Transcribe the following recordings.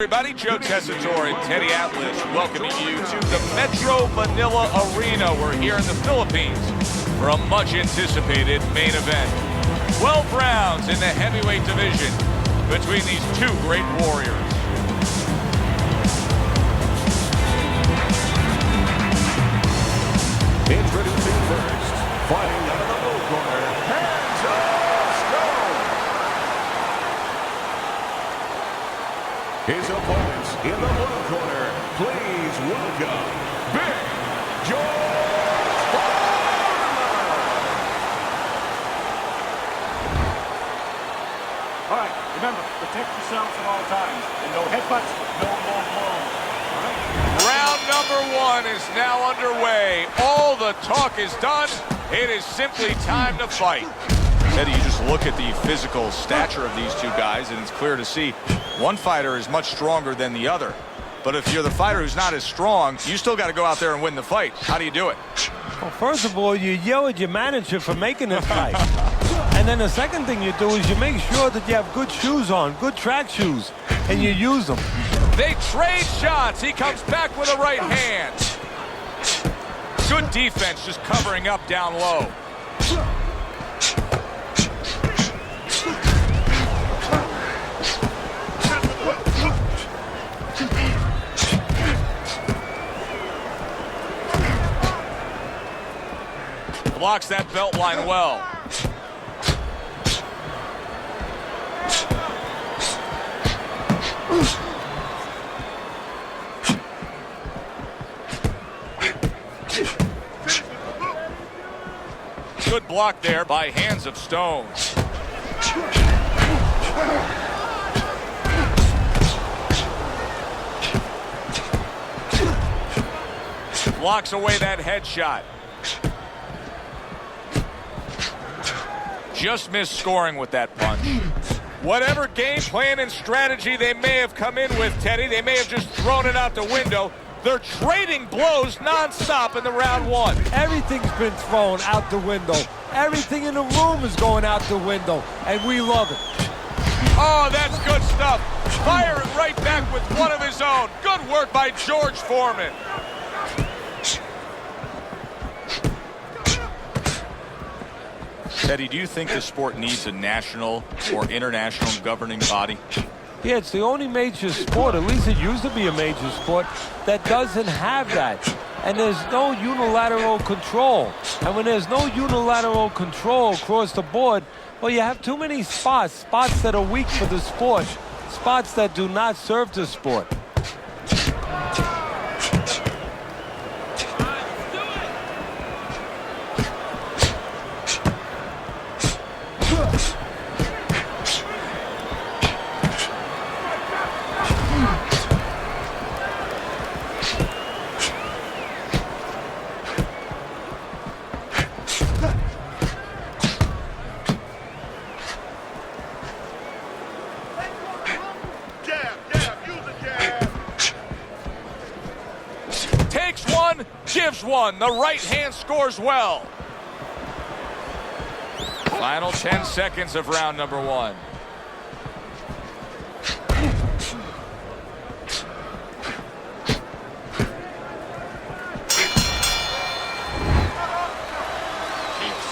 Everybody, Joe Tessitore and Teddy Atlas welcoming you to the Metro Manila Arena. We're here in the Philippines for a much-anticipated main event. 12 rounds in the heavyweight division between these two great warriors. Introducing first, fighting out of the blue corner, hands of stone. His opponents in the blue corner, please welcome Big George. All right, remember, protect yourselves at all times. And no headbutts, no low blows. All right? Round number one is now underway. All the talk is done. It is simply time to fight. Teddy, you just look at the physical stature of these two guys, and it's clear to see one fighter is much stronger than the other. But if you're the fighter who's not as strong, you still got to go out there and win the fight. How do you do it? Well, first of all, you yell at your manager for making it fight. And then the second thing you do is you make sure that you have good shoes on, good track shoes, and you use them. They trade shots. He comes back with a right hand. Good defense, just covering up down low. Blocks that belt line well. Good block there by Hands of Stone. Blocks away that headshot. Just missed scoring with that punch. Whatever game plan and strategy they may have come in with, Teddy, they may have just thrown it out the window. They're trading blows nonstop in the round one. Everything's been thrown out the window. Everything in the room is going out the window, and we love it. Oh, that's good stuff. Firing right back with one of his own. Good work by George Foreman. Teddy, do you think the sport needs a national or international governing body? Yeah, it's the only major sport, at least it used to be a major sport, that doesn't have that. And there's no unilateral control. And when there's no unilateral control across the board, well, you have too many spots that are weak for the sport, spots that do not serve the sport. Gives one. The right hand scores well. Final 10 seconds of round number one. Keep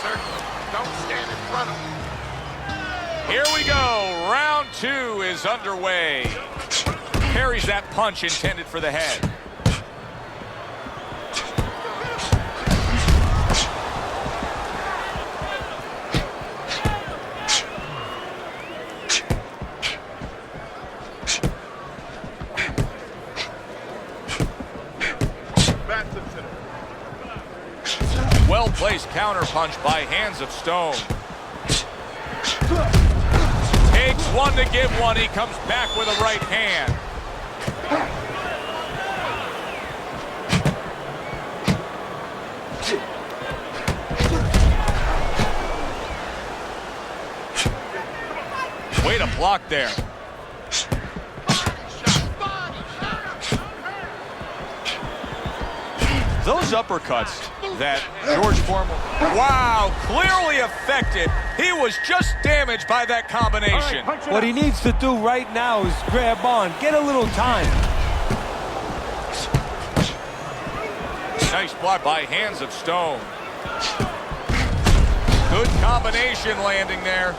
circling. Don't stand in front of him. Here we go. Round two is underway. Parries that punch intended for the head. Well-placed counter punch by Hands of Stone. Takes one to give one. He comes back with a right hand. Way to block there. Those uppercuts that George Foreman, wow, clearly affected He was just damaged by that combination. All right, punch it What he out. needs to do right now is grab on, get a little time. Nice block by hands of Stone. Good combination landing there.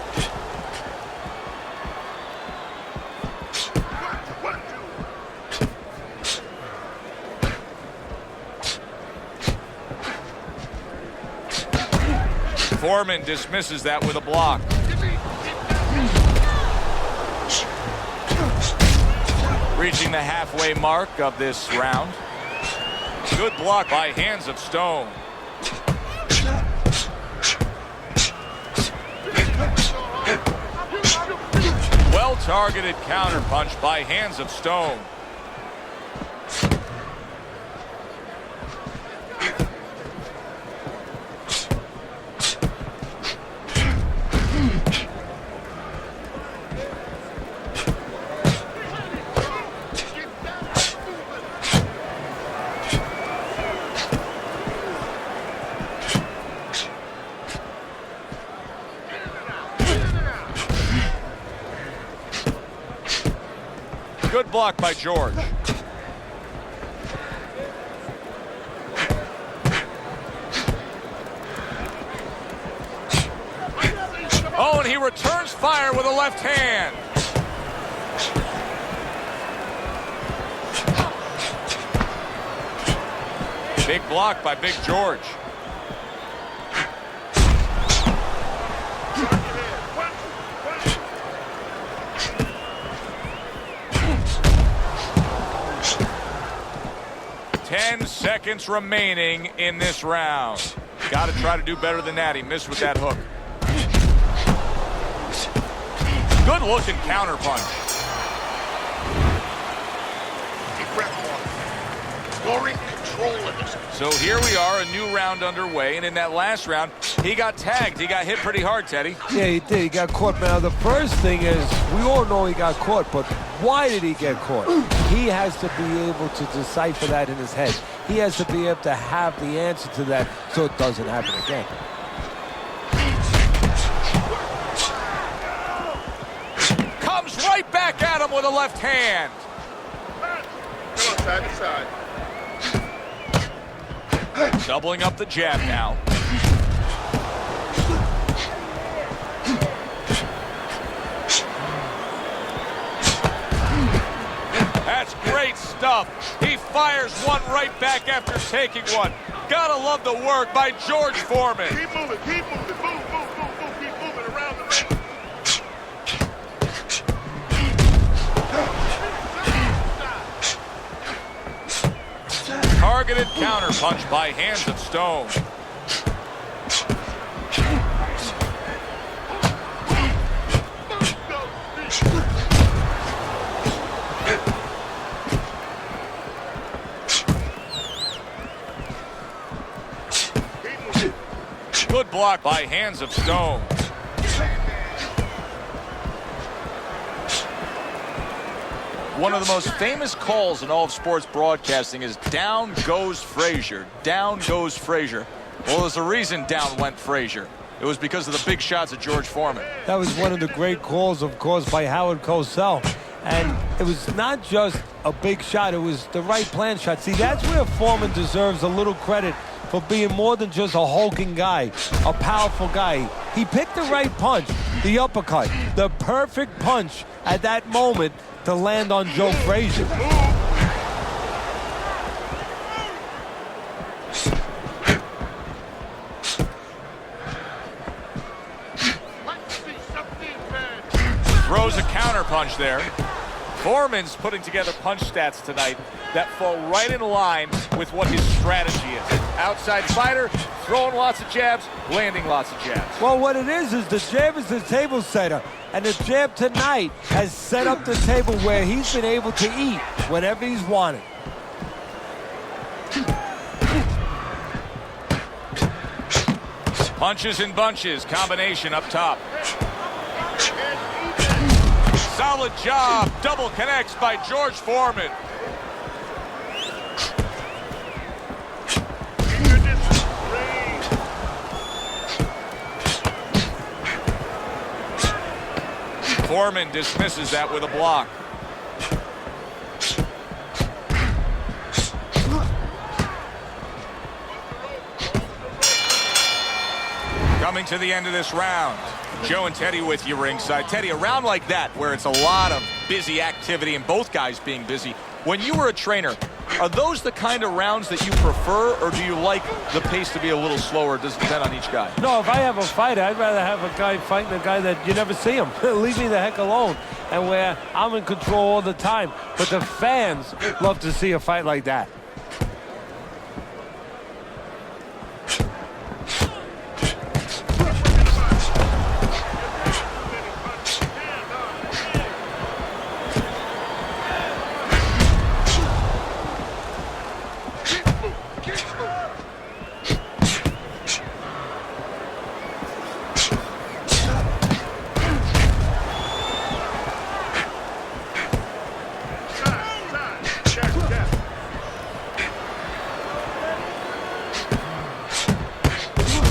Foreman dismisses that with a block. Reaching the halfway mark of this round. Good block by hands of Stone. Well-targeted counterpunch by hands of Stone. Good block by George. Oh, and he returns fire with a left hand. Big block by Big George. Seconds remaining in this round. Got to try to do better than that. He missed with that hook. Good looking counter punch. Scoring control of this. So here we are, a new round underway, and in that last round, he got tagged. He got hit pretty hard, Teddy. Yeah, he did. He got caught. Now, the first thing is, we all know he got caught, but why did he get caught? He has to be able to decipher that in his head. He has to be able to have the answer to that so it doesn't happen again. Comes right back at him with a left hand. Come on, side to side. Doubling up the jab now. That's great stuff. He fires one right back after taking one. Gotta love the work by George Foreman. Keep moving, keep moving. Move, move, move, move. Keep moving around the ring. Targeted counterpunch by hands of Stone. Good block by hands of Stone. One of the most famous calls in all of sports broadcasting is down goes Frazier. Down goes Frazier. Well, there's a reason down went Frazier. It was because of the big shots of George Foreman. That was one of the great calls, of course, by Howard Cosell. And it was not just a big shot, it was the right plan shot. See, that's where Foreman deserves a little credit for being more than just a hulking guy, a powerful guy. He picked the right punch, the uppercut, the perfect punch at that moment to land on Joe Frazier. Throws a counter punch there. Foreman's putting together punch stats tonight that fall right in line with what his strategy is. Outside fighter, throwing lots of jabs, landing lots of jabs. Well, what it is the jab is the table setter. And the jab tonight has set up the table where he's been able to eat whenever he's wanted. Punches and bunches, combination up top. Solid job, double connects by George Foreman. Foreman dismisses that with a block. Coming to the end of this round, Joe and Teddy with you ringside. Teddy, a round like that where it's a lot of busy activity and both guys being busy, when you were a trainer, are those the kind of rounds that you prefer, or do you like the pace to be a little slower? Does it depend on each guy? No, if I have a fight, I'd rather have a guy fighting a guy that you never see him. Leave me the heck alone. And where I'm in control all the time. But the fans love to see a fight like that.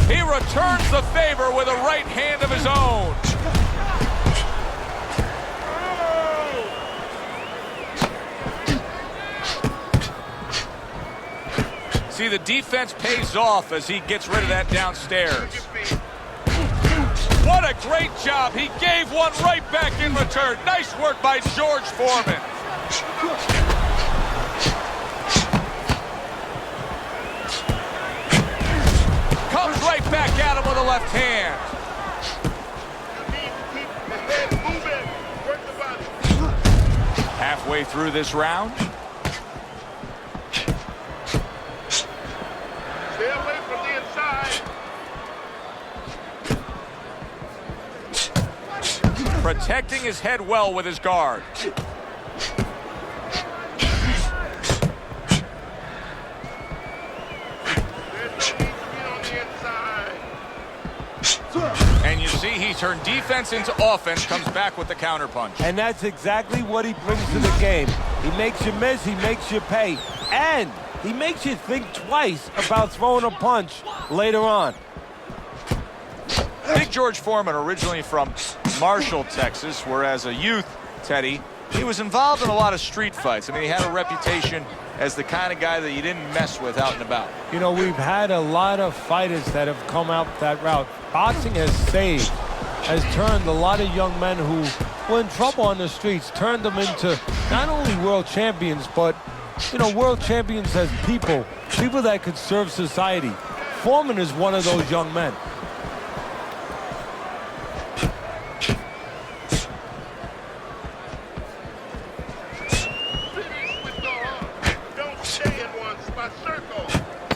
He returns the favor with a right hand of his own. See, the defense pays off as he gets rid of that downstairs. What a great job. He gave one right back in return. Nice work by George Foreman. Comes right back at him with a left hand. Halfway through this round. Stay away from the inside. Protecting his head well with his guard. And you see he turned defense into offense, comes back with the counterpunch. And that's exactly what he brings to the game. He makes you miss, he makes you pay, and he makes you think twice about throwing a punch later on. Big George Foreman, originally from Marshall, Texas, where as a youth, Teddy, he was involved in a lot of street fights. I mean, he had a reputation as the kind of guy that you didn't mess with out and about. You know, we've had a lot of fighters that have come out that route. Boxing has saved, has turned a lot of young men who were in trouble on the streets, turned them into not only world champions, but, you know, world champions as people that could serve society. Foreman is one of those young men.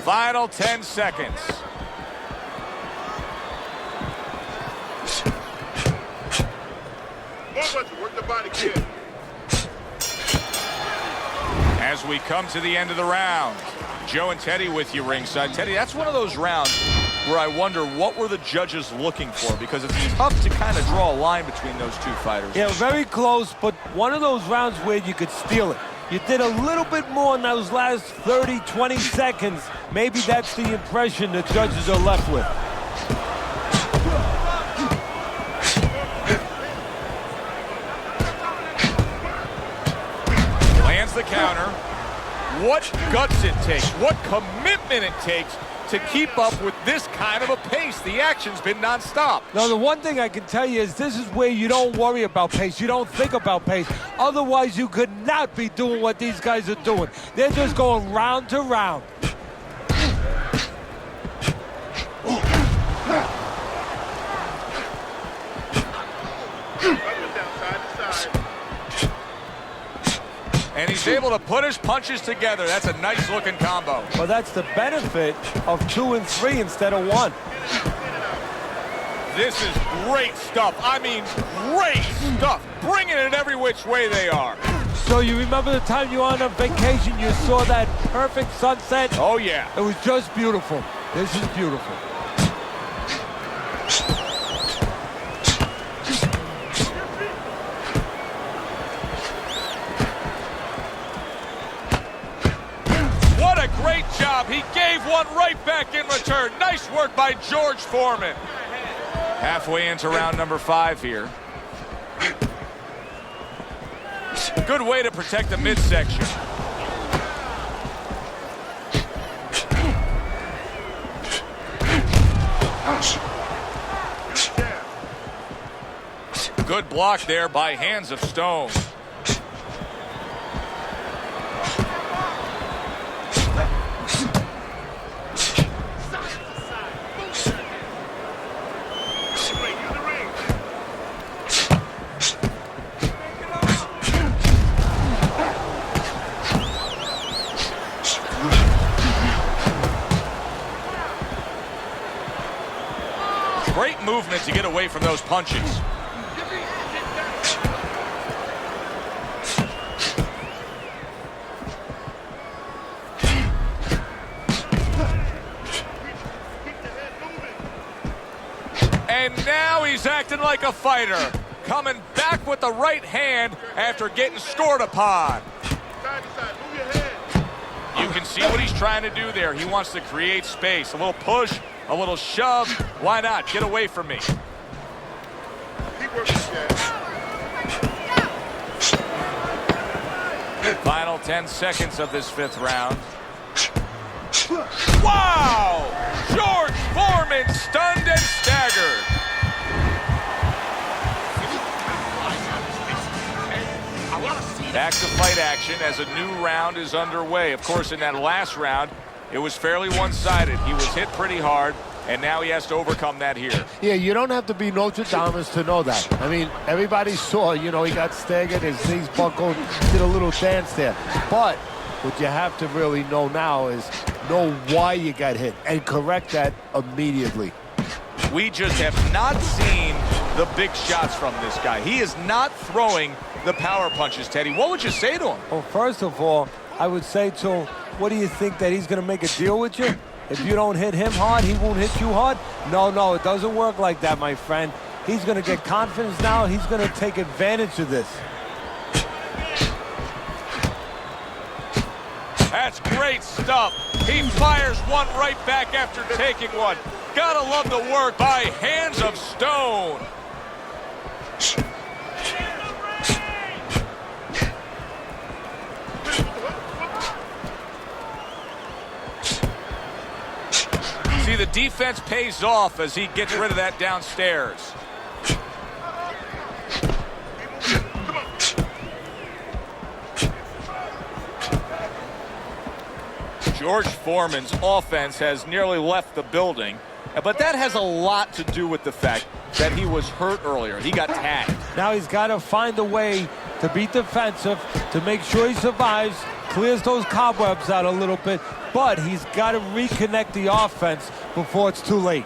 Final 10 seconds. Work the body kick. As we come to the end of the round, Joe and Teddy with you ringside. Teddy, that's one of those rounds where I wonder what were the judges looking for, because it's tough to kind of draw a line between those two fighters. Yeah, very close, but one of those rounds where you could steal it. You did a little bit more in those last 30, 20 seconds. Maybe that's the impression the judges are left with. Lands the counter. What guts it takes, what commitment it takes to keep up with this kind of a pace. The action's been nonstop. Now, the one thing I can tell you is this is where you don't worry about pace. You don't think about pace. Otherwise, you could not be doing what these guys are doing. They're just going round to round. And he's able to put his punches together. That's a nice-looking combo. Well, that's the benefit of 2 and 3 instead of 1. This is great stuff. I mean, great stuff. Bringing it every which way they are. So you remember the time you were on a vacation, you saw that perfect sunset? Oh, yeah. It was just beautiful. This is beautiful. Great job. He gave one right back in return. Nice work by George Foreman. Halfway into round number 5 here. Good way to protect the midsection. Good block there by Hands of Stone. Great movement to get away from those punches. And now he's acting like a fighter, coming back with the right hand after getting scored upon. You can see what he's trying to do there. He wants to create space. A little push, a little shove. Why not? Get away from me. Final 10 seconds of this 5th round. Wow! George Foreman stunned and staggered. Back to fight action as a new round is underway. Of course, in that last round, it was fairly one-sided. He was hit pretty hard, and now he has to overcome that here. Yeah, you don't have to be Notre Dame to know that. I mean, everybody saw, you know, he got staggered, his knees buckled, did a little dance there. But what you have to really know now is know why you got hit and correct that immediately. We just have not seen the big shots from this guy. He is not throwing the power punches, Teddy. What would you say to him? Well, first of all, I would say to him, what do you think, that he's going to make a deal with you? If you don't hit him hard, he won't hit you hard? No, it doesn't work like that, my friend. He's going to get confidence now. He's going to take advantage of this. That's great stuff. He fires one right back after taking one. Gotta love the work by Hands of Stone. See, the defense pays off as he gets rid of that downstairs. George Foreman's offense has nearly left the building, but that has a lot to do with the fact that he was hurt earlier. He got tagged. Now he's got to find a way to be defensive, to make sure he survives, clears those cobwebs out a little bit, but he's got to reconnect the offense before it's too late.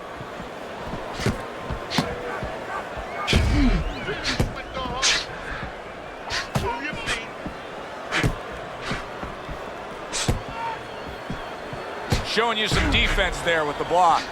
Showing you some defense there with the block.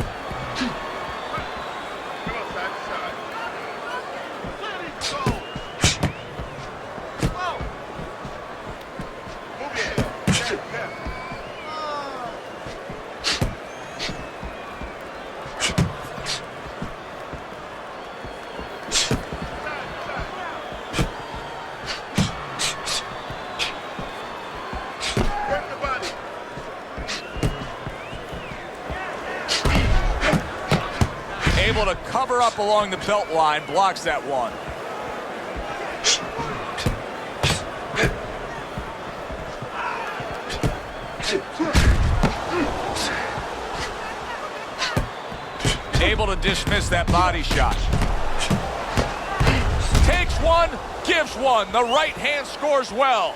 Able to cover up along the belt line, blocks that one. Able to dismiss that body shot. Takes one, gives one. The right hand scores well.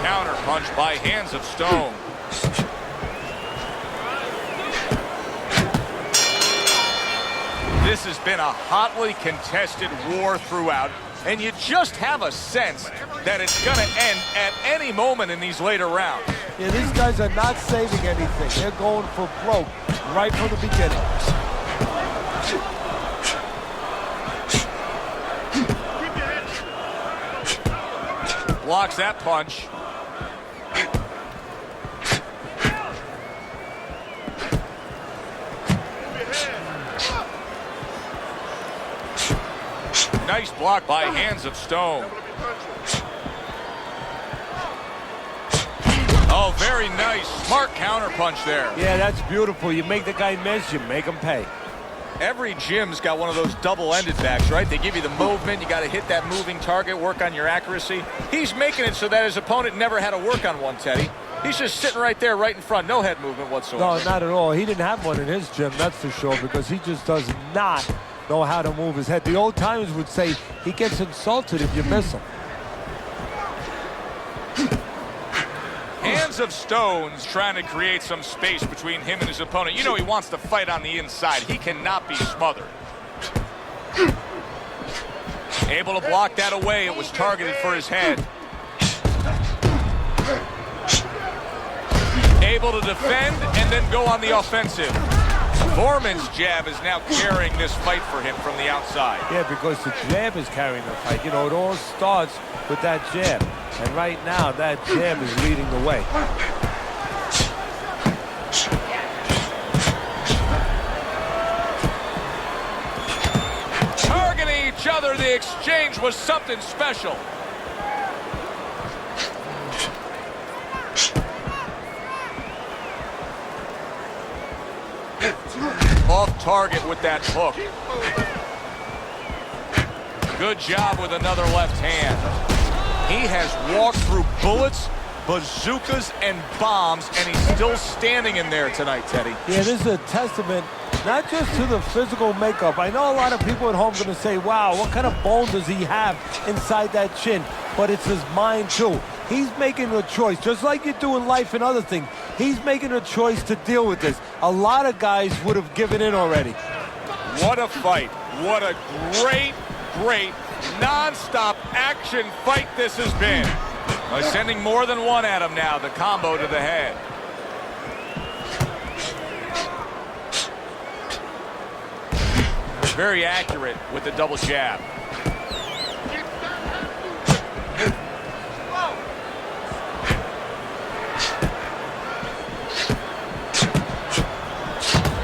Counter punch by Hands of Stone. This has been a hotly contested war throughout, and you just have a sense that it's going to end at any moment in these later rounds. Yeah, these guys are not saving anything. They're going for broke right from the beginning. Blocks that punch. Nice block by hands of stone. Oh, very nice. Smart counter punch there. Yeah, that's beautiful. You make the guy miss, you make him pay. Every gym's got one of those double-ended backs, right? They give you the movement. You got to hit that moving target, work on your accuracy. He's making it so that his opponent never had to work on one, Teddy. He's just sitting right there, right in front. No head movement whatsoever. No, not at all. He didn't have one in his gym, that's for sure, because he just does not know how to move his head. The old timers would say he gets insulted if you miss him. Hands of Stone's trying to create some space between him and his opponent. You know he wants to fight on the inside. He cannot be smothered. Able to block that away. It was targeted for his head. Able to defend and then go on the offensive. Foreman's jab is now carrying this fight for him from the outside. Yeah, because the jab is carrying the fight. You know, it all starts with that jab. And right now, that jab is leading the way. Targeting each other, the exchange was something special. Off target with that hook. Good job with another left hand. He has walked through bullets, bazookas, and bombs, and he's still standing in there tonight, Teddy. Yeah, this is a testament not just to the physical makeup. I know a lot of people at home are going to say, wow, what kind of bone does he have inside that chin? But it's his mind, too. He's making a choice, just like you do in life and other things. He's making a choice to deal with this. A lot of guys would have given in already. What a fight. What a great, non-stop action fight this has been. By sending more than one at him now, the combo to the head. Very accurate with the double jab.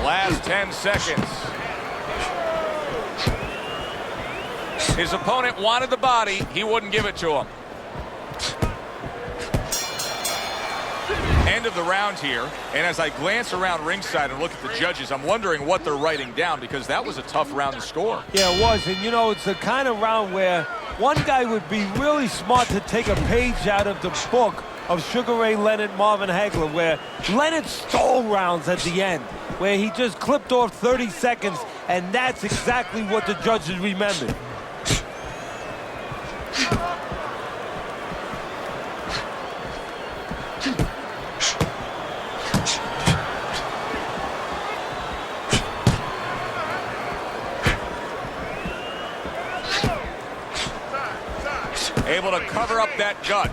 Last 10 seconds. His opponent wanted the body. He wouldn't give it to him. End of the round here. And as I glance around ringside and look at the judges, I'm wondering what they're writing down, because that was a tough round to score. Yeah, it was. And, you know, it's the kind of round where one guy would be really smart to take a page out of the book of Sugar Ray Leonard, Marvin Hagler, where Leonard stole rounds at the end, where he just clipped off 30 seconds, and that's exactly what the judges remembered. Able to cover up that gut.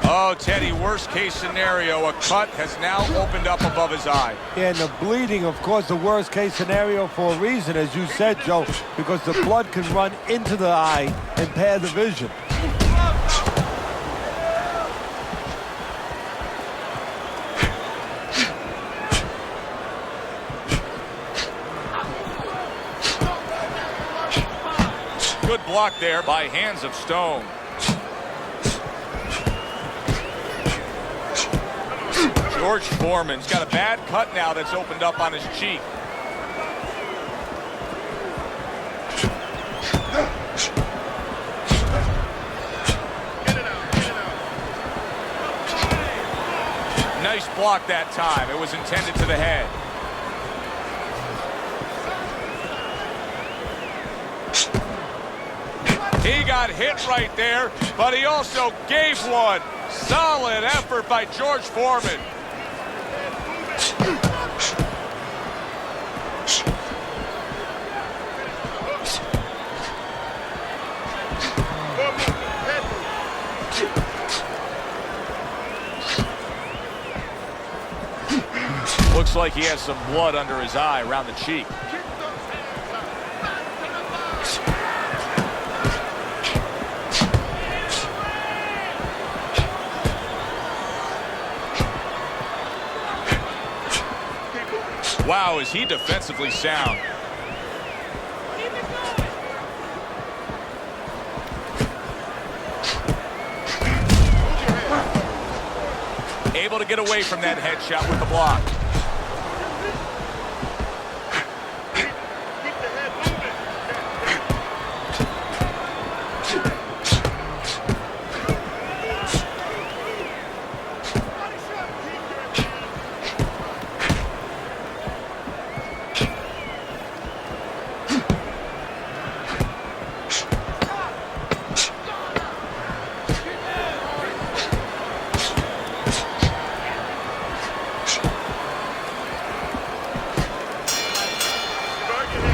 Oh, Teddy, worst case scenario, a cut has now opened up above his eye. Yeah, and the bleeding, of course, the worst case scenario for a reason, as you said, Joe, because the blood can run into the eye and impair the vision. Good block there by hands of stone. George Foreman's got a bad cut now that's opened up on his cheek. Nice block that time. It was intended to the head. He got hit right there, but he also gave one. Solid effort by George Foreman. Looks like he has some blood under his eye around the cheek. Wow, is he defensively sound. Able to get away from that headshot with the block.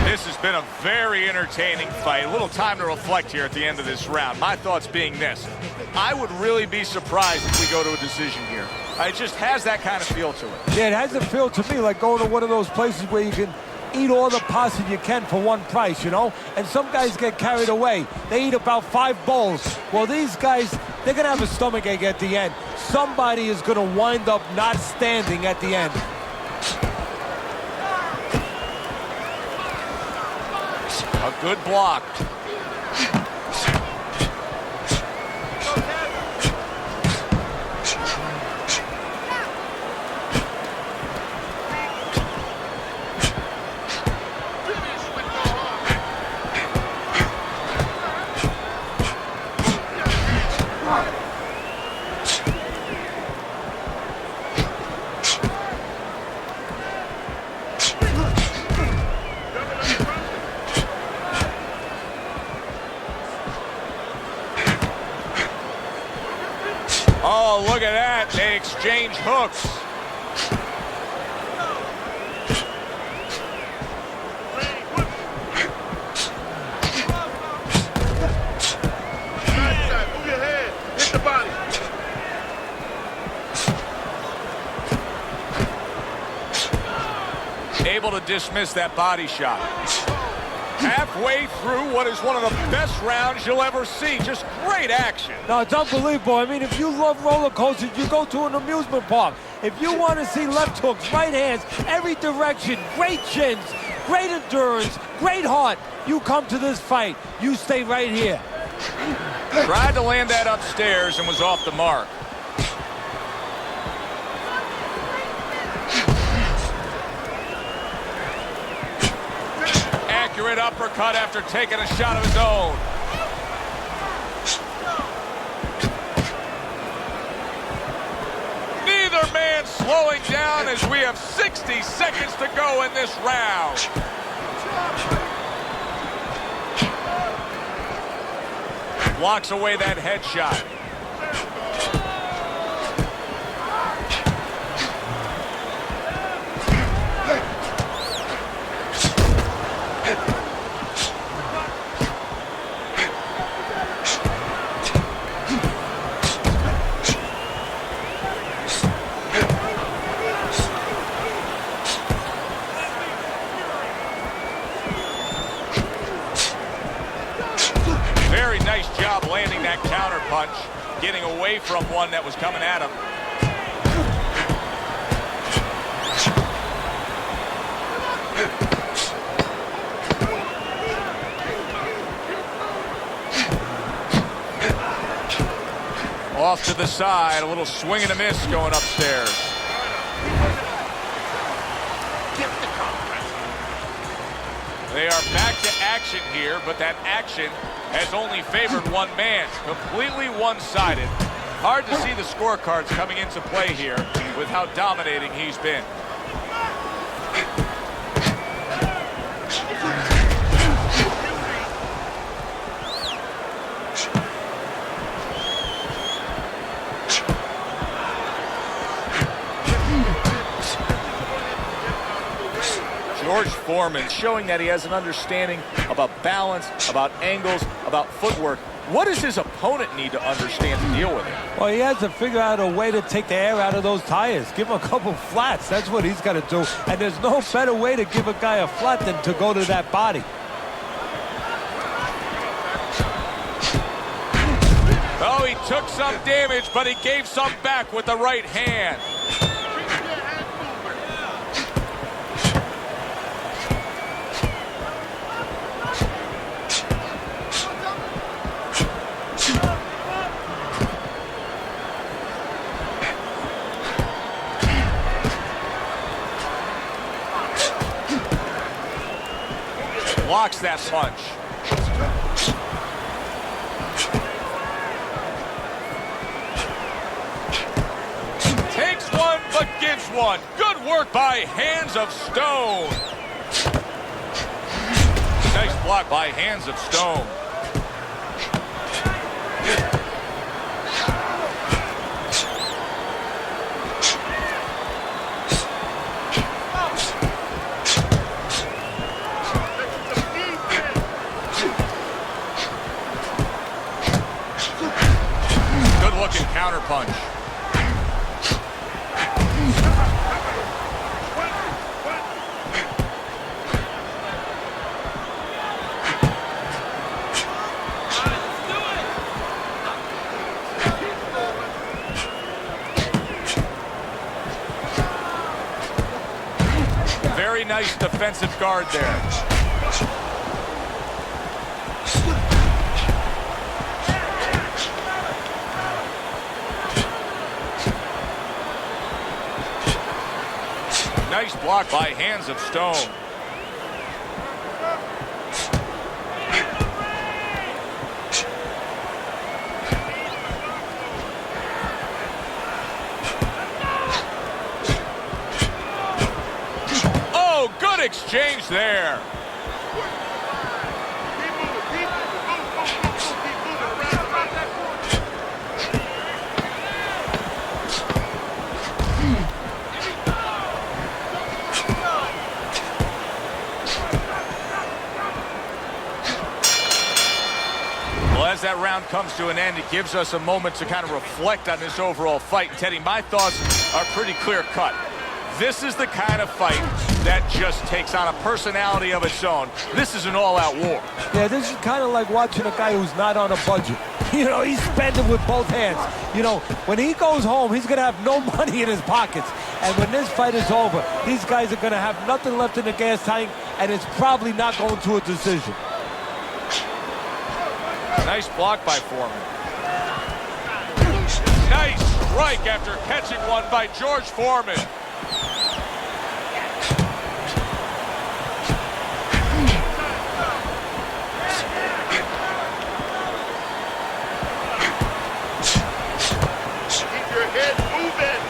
This has been a very entertaining fight. A little time to reflect here at the end of this round. My thoughts being this: I would really be surprised if we go to a decision here. It just has that kind of feel to it. Yeah, it has a feel to me like going to one of those places where you can eat all the pasta you can for one price, you know? And some guys get carried away. They eat about 5 bowls. Well, these guys, they're going to have a stomachache at the end. Somebody is going to wind up not standing at the end. A good block. Oh, look at that. They exchange hooks. Move your head. Hit the body. Able to dismiss that body shot. Halfway through what is one of the best rounds you'll ever see. Just great action. No, it's unbelievable. I mean, if you love roller coasters, you go to an amusement park. If you want to see left hooks, right hands, every direction, great chins, great endurance, great heart, you come to this fight. You stay right here. Tried to land that upstairs and was off the mark. Accurate uppercut after taking a shot of his own. Neither man slowing down as we have 60 seconds to go in this round. Blocks away that headshot. Very nice job landing that counter punch, getting away from one that was coming at him. Off to the side, a little swing and a miss going upstairs. They are back to action here, but that action has only favored one man. Completely one-sided. Hard to see the scorecards coming into play here with how dominating he's been. George Foreman showing that he has an understanding about balance, about angles, about footwork. What does his opponent need to understand to deal with it? Well, he has to figure out a way to take the air out of those tires. Give him a couple flats. That's what he's got to do. And there's no better way to give a guy a flat than to go to that body. Oh, he took some damage, but he gave some back with the right hand. blocks that punch. Takes one, but gives one. Good work by Hands of Stone. Nice block by Hands of Stone. Good looking counter punch. Very nice defensive guard there. Nice block by Hands of Stone. Oh, good exchange there. As that round comes to an end, it gives us a moment to kind of reflect on this overall fight. Teddy, my thoughts are pretty clear cut. This is the kind of fight that just takes on a personality of its own. This is an all-out war. Yeah, this is kind of like watching a guy who's not on a budget. You know, he's spending with both hands. You know, when he goes home, he's going to have no money in his pockets. And when this fight is over, these guys are going to have nothing left in the gas tank, and it's probably not going to a decision. Nice block by Foreman. Nice strike after catching one by George Foreman. Keep your head moving.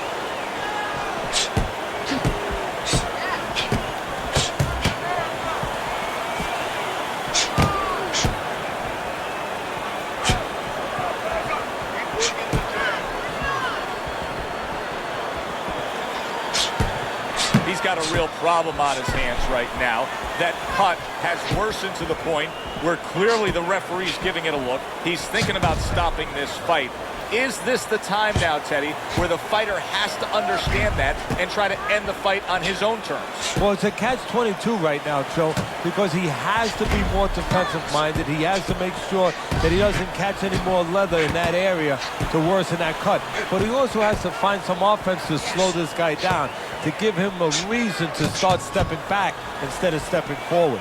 He's got a real problem on his hands right now. That cut has worsened to the point where clearly the referee's giving it a look. He's thinking about stopping this fight. Is this the time now, Teddy, where the fighter has to understand that and try to end the fight on his own terms? Well, it's a catch-22 right now, Joe, because he has to be more defensive-minded. He has to make sure that he doesn't catch any more leather in that area to worsen that cut. But he also has to find some offense to slow this guy down, to give him a reason to start stepping back instead of stepping forward.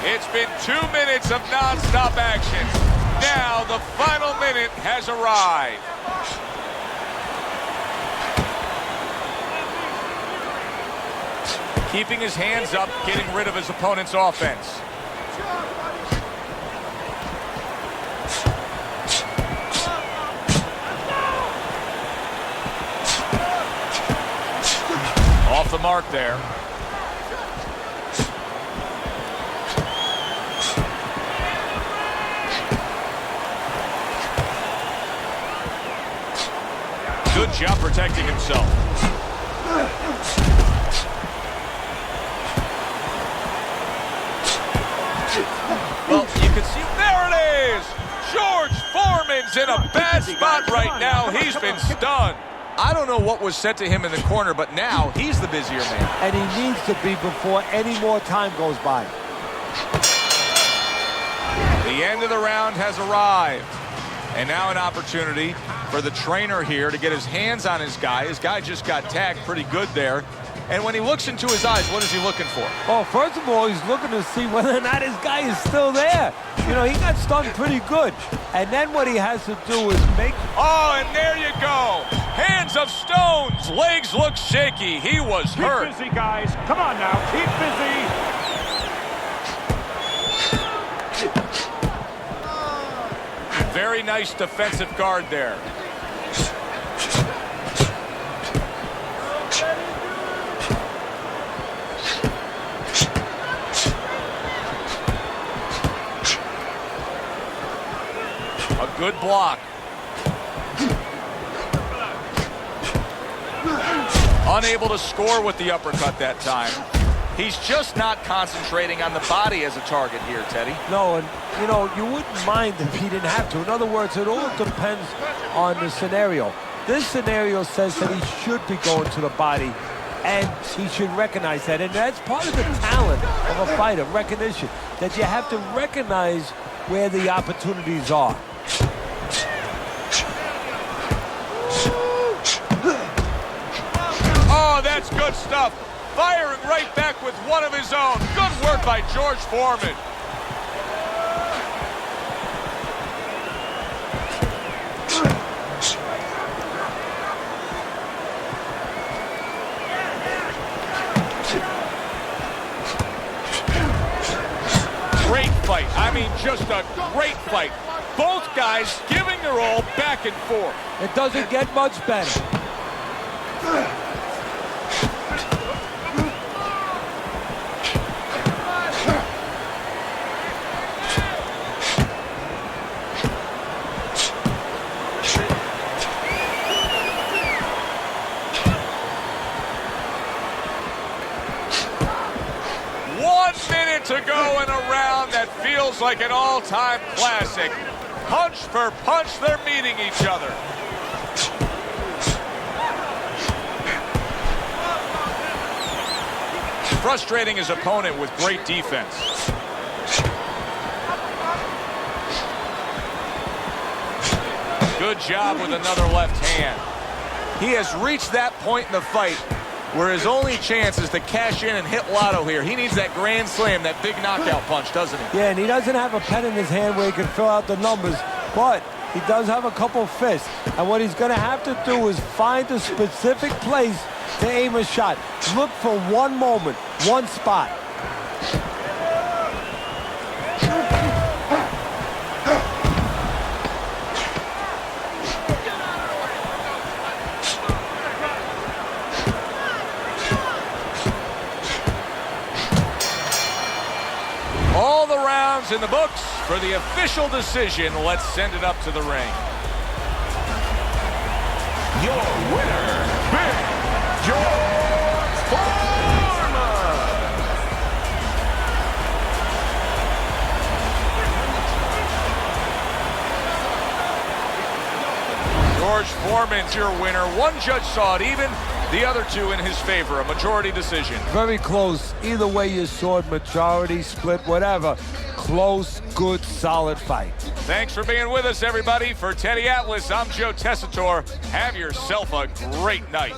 It's been 2 minutes of non-stop action. Now the final minute has arrived. Keeping his hands up, getting rid of his opponent's offense. Off the mark there. Good job protecting himself. Well, you can see, there it is! George Foreman's in a bad spot right now. He's been stunned. I don't know what was said to him in the corner, but now he's the busier man. And he needs to be before any more time goes by. The end of the round has arrived. And now an opportunity for the trainer here to get his hands on his guy. His guy just got tagged pretty good there. And when he looks into his eyes, what is he looking for? Well, first of all, he's looking to see whether or not his guy is still there. You know, he got stunned pretty good. And then what he has to do is make... Oh, and there you go. Hands of stones. Legs look shaky. He was hurt. Keep busy, guys. Come on now. Keep busy. Very nice defensive guard there. A good block. Unable to score with the uppercut that time. He's just not concentrating on the body as a target here, Teddy. No, and, you know, you wouldn't mind if he didn't have to. In other words, it all depends on the scenario. This scenario says that he should be going to the body, and he should recognize that. And that's part of the talent of a fighter, recognition, that you have to recognize where the opportunities are. Oh, that's good stuff. Firing right back with one of his own. Good work by George Foreman. Great fight. I mean, just a great fight. Both guys giving their all back and forth. It doesn't get much better. 1 minute to go in a round that feels like an all-time classic. Punch for punch, they're meeting each other. Frustrating his opponent with great defense. Good job with another left hand. He has reached that point in the fight where his only chance is to cash in and hit lotto here. He needs that grand slam, that big knockout punch, doesn't he? Yeah, and he doesn't have a pen in his hand where he can fill out the numbers, but he does have a couple fists. And what he's going to have to do is find a specific place to aim a shot. Look for one moment, one spot. All the rounds in the books for the official decision. Let's send it up to the ring. Your winner, Big George Форман. George Foreman's your winner. One judge saw it even, the other two in his favor. A majority decision. Very close. Either way you saw it, majority, split, whatever. Close, good, solid fight. Thanks for being with us, everybody. For Teddy Atlas, I'm Joe Tessitore. Have yourself a great night.